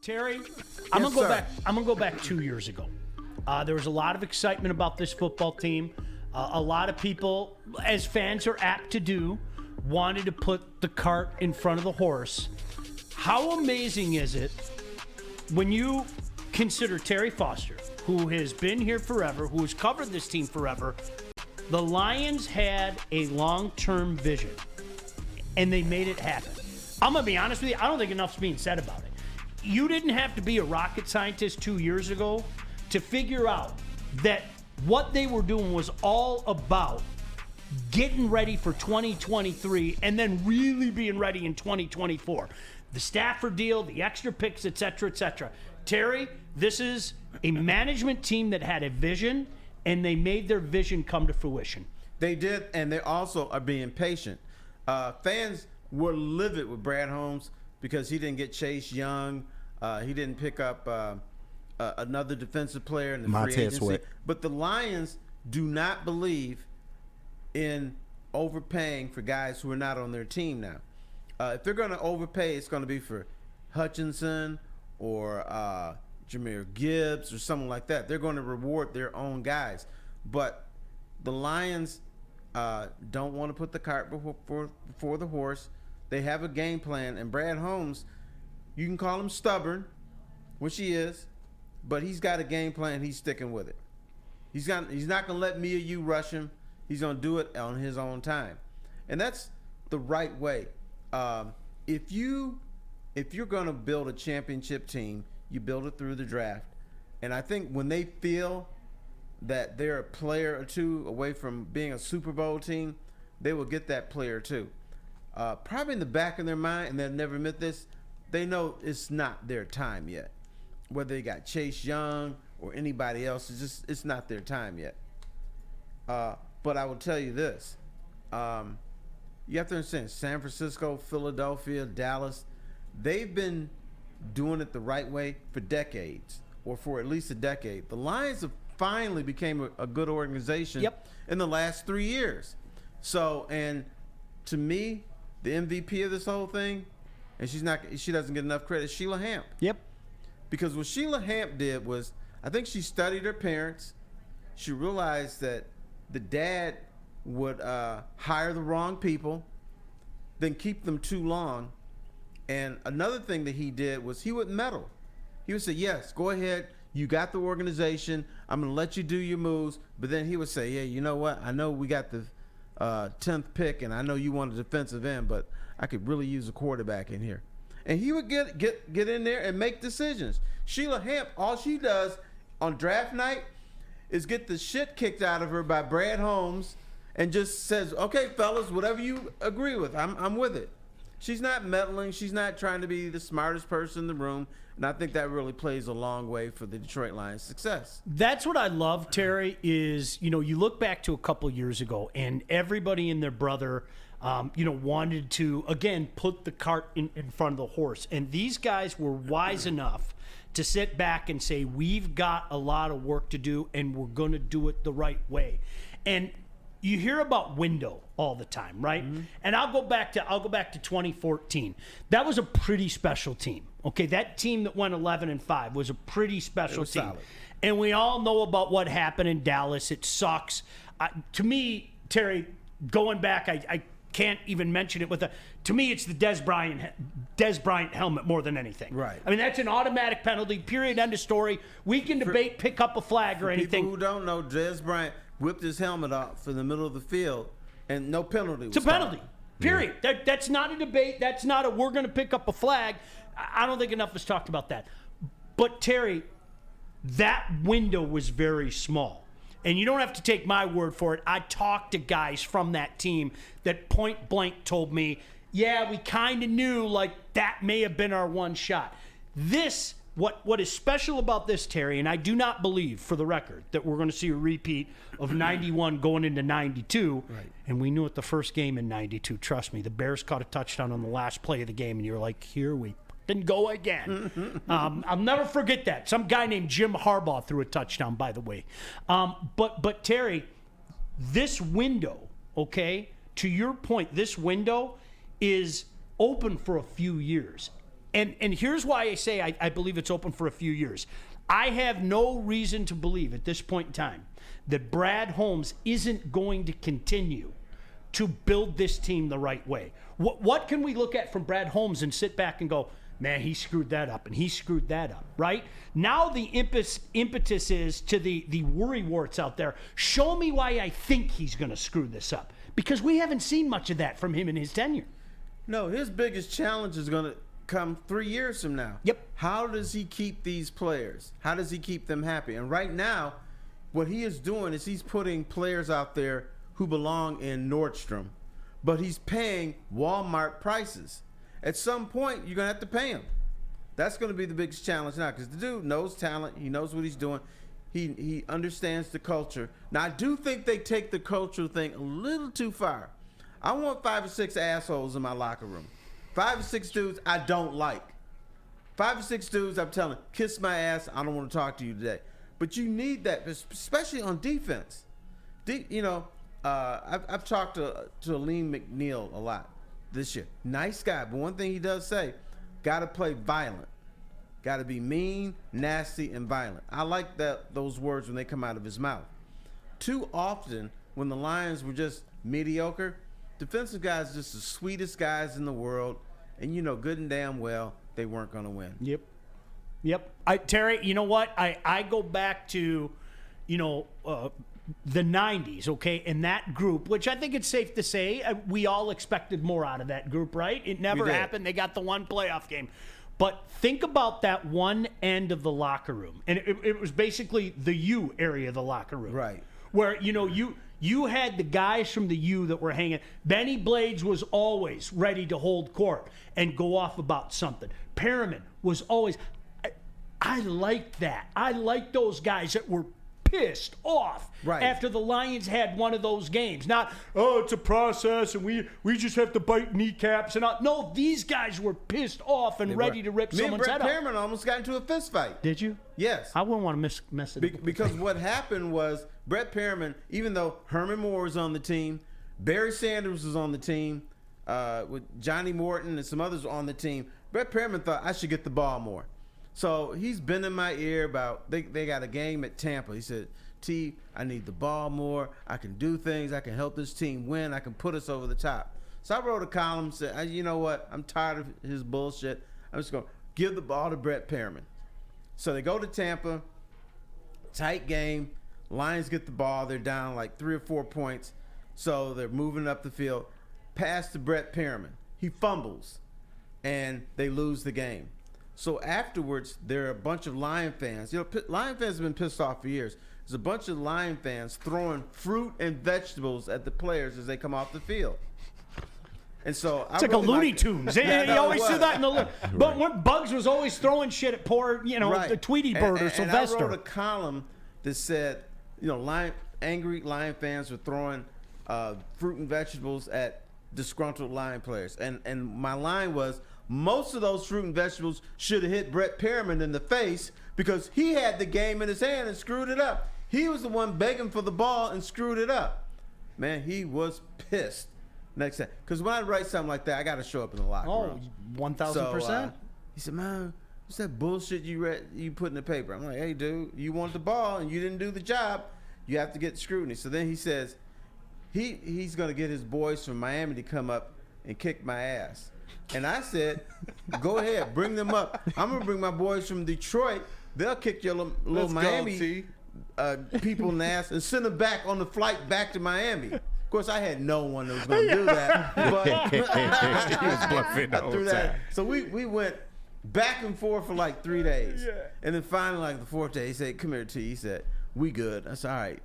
Terry, I'm gonna go back 2 years ago. There was a lot of excitement about this football team. A lot of people, as fans are apt to do, wanted to put the cart in front of the horse. How amazing is it when you consider Terry Foster, who has been here forever, who has covered this team forever? The Lions had a long-term vision, and they made it happen. I'm going to be honest with you, I don't think enough's being said about it. You didn't have to be a rocket scientist 2 years ago to figure out that what they were doing was all about getting ready for 2023 and then really being ready in 2024. The Stafford deal, the extra picks, et cetera, et cetera. Terry, this is a management team that had a vision, and they made their vision come to fruition. They did, and they also are being patient. Fans were livid with Brad Holmes because he didn't get Chase Young. He didn't pick up another defensive player in the free agency. But the Lions do not believe in overpaying for guys who are not on their team now. If they're going to overpay, it's going to be for Hutchinson or Jahmyr Gibbs or someone like that. They're going to reward their own guys. But the Lions don't want to put the cart before the horse. They have a game plan, and Brad Holmes, you can call him stubborn, which he is, but he's got a game plan. He's sticking with it. He's not going to let me or you rush him. He's going to do it on his own time, and that's the right way. If you're going to build a championship team, you build it through the draft, and I think when they feel that they're a player or two away from being a Super Bowl team, they will get that player too. Probably in the back of their mind, and they'll never admit this, they know it's not their time yet. Whether they got Chase Young or anybody else, it's not their time yet. But I will tell you this. You have to understand, San Francisco, Philadelphia, Dallas, they've been doing it the right way for decades, or for at least a decade. The Lions have finally became a good organization in the last 3 years. So, and to me, the MVP of this whole thing, and she doesn't get enough credit, Sheila Hamp. Because what Sheila Hamp did was, I think she studied her parents. She realized that the dad would hire the wrong people, then keep them too long. And another thing that he did was he would meddle. He would say, yes, go ahead. You got the organization. I'm going to let you do your moves. But then he would say, yeah, you know what? I know we got the 10th pick, and I know you want a defensive end, but I could really use a quarterback in here. And he would get in there and make decisions. Sheila Hamp, all she does on draft night is get the shit kicked out of her by Brad Holmes and just says, okay, fellas, whatever you agree with, I'm with it. She's not meddling. She's not trying to be the smartest person in the room. And I think that really plays a long way for the Detroit Lions' success. That's what I love, Terry, is, you look back to a couple years ago, and everybody and their brother, wanted to, again, put the cart in front of the horse. And these guys were wise enough to sit back and say, we've got a lot of work to do, and we're going to do it the right way. And you hear about window all the time, right? Mm-hmm. And I'll go back to 2014. That was a pretty special team. Okay, that team that went 11-5 was a pretty special team. Solid. And we all know about what happened in Dallas. It sucks. To me, Terry, going back, I can't even mention it to me, it's the Des Bryant helmet more than anything. Right. I mean, that's an automatic penalty, period, end of story. We can debate, pick up a flag or anything. People who don't know, Des Bryant whipped his helmet off in the middle of the field, and no penalty was It's a penalty, period. Yeah. That's not a debate. That's not we're going to pick up a flag. I don't think enough is talked about that. But, Terry, that window was very small. And you don't have to take my word for it. I talked to guys from that team that point blank told me, yeah, we kind of knew like that may have been our one shot. What is special about this, Terry, and I do not believe, for the record, that we're going to see a repeat of 91 going into 92. Right. And we knew it the first game in 92. Trust me, the Bears caught a touchdown on the last play of the game, and you're like, here we fucking go again. I'll never forget that. Some guy named Jim Harbaugh threw a touchdown, by the way. But Terry, this window, okay, to your point, this window is open for a few years. And here's why I say I believe it's open for a few years. I have no reason to believe at this point in time that Brad Holmes isn't going to continue to build this team the right way. What can we look at from Brad Holmes and sit back and go, man, he screwed that up and he screwed that up, right? Now the impetus is to the worrywarts out there. Show me why I think he's going to screw this up. Because we haven't seen much of that from him in his tenure. No, his biggest challenge is going to come 3 years from now. Yep. How does he keep these players? How does he keep them happy? And right now, what he is doing is he's putting players out there who belong in Nordstrom, but he's paying Walmart prices. At some point, you're going to have to pay him. That's going to be the biggest challenge now, because the dude knows talent. He knows what he's doing. He understands the culture. Now, I do think they take the cultural thing a little too far. I want 5 or 6 assholes in my locker room. 5 or 6 dudes I don't like. 5 or 6 dudes I'm telling, kiss my ass, I don't want to talk to you today. But you need that, especially on defense. I've talked to Aleem McNeil a lot this year. Nice guy, but one thing he does say, got to play violent. Got to be mean, nasty, and violent. I like those words when they come out of his mouth. Too often, when the Lions were just mediocre, defensive guys just the sweetest guys in the world, and you know good and damn well they weren't going to win. Yep. Terry, you know what? I go back to, the 90s, okay, and that group, which I think it's safe to say we all expected more out of that group, right? It never happened. They got the one playoff game. But think about that one end of the locker room, and it was basically the U area of the locker room. Right. Where, you had the guys from the U that were hanging. Benny Blades was always ready to hold court and go off about something. Perriman was always... I liked that. I liked those guys that were pissed off after the Lions had one of those games. Not, it's a process and we just have to bite kneecaps and all. No, these guys were pissed off and ready to rip someone's head off. Me and Brett Perriman almost got into a fist fight. Did you? Yes. I wouldn't want to mess it up. Because what happened was Brett Perriman, even though Herman Moore was on the team, Barry Sanders was on the team, with Johnny Morton and some others on the team, Brett Perriman thought I should get the ball more. So he's been in my ear about they got a game at Tampa. He said, T, I need the ball more. I can do things. I can help this team win. I can put us over the top. So I wrote a column, said, you know what? I'm tired of his bullshit. I'm just going to give the ball to Brett Perriman. So they go to Tampa, tight game. Lions get the ball. They're down like 3 or 4 points. So they're moving up the field. Pass to Brett Perriman. He fumbles, and they lose the game. So afterwards, there are a bunch of Lion fans. Lion fans have been pissed off for years. There's a bunch of Lion fans throwing fruit and vegetables at the players as they come off the field. And so it's like a Looney Tunes. You always see that in the but when Bugs was always throwing shit at poor, the Tweety Bird or Sylvester. And I wrote a column that said, angry Lion fans were throwing fruit and vegetables at disgruntled Lion players. And my line was, most of those fruit and vegetables should have hit Brett Perriman in the face because he had the game in his hand and screwed it up. He was the one begging for the ball and screwed it up. Man, he was pissed. Next time, because when I write something like that, I got to show up in the locker room. 1,000%. He said, "Man, what's that bullshit you put in the paper?" I'm like, "Hey, dude, you want the ball and you didn't do the job. You have to get scrutiny." So then he says, he's going to get his boys from Miami to come up and kick my ass. And I said, "Go ahead, bring them up. I'm going to bring my boys from Detroit. They'll kick your little Miami people in the ass and send them back on the flight back to Miami." Of course, I had no one that was going to do that. But he was bluffing the whole time. So we went back and forth for like 3 days. Yeah. And then finally, like the 4th day, he said, "Come here, T." He said, "We good." I said, "All right."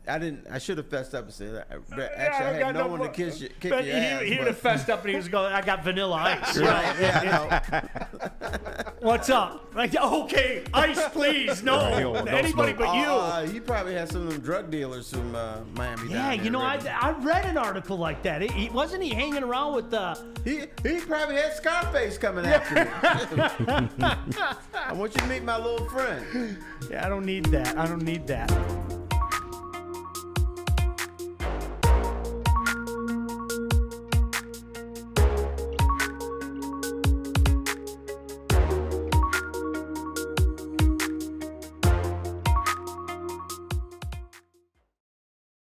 I should have fessed up and said, "Actually, I had no one to kick your ass." He would have fessed up and he was going, "I got vanilla ice." Right, yeah, I know. What's up? Like, okay, ice, please. No, anybody but you. He probably had some of them drug dealers from Miami. Yeah, I read an article like that. Wasn't he hanging around with He probably had Scarface coming after him. I want you to meet my little friend. Yeah, I don't need that.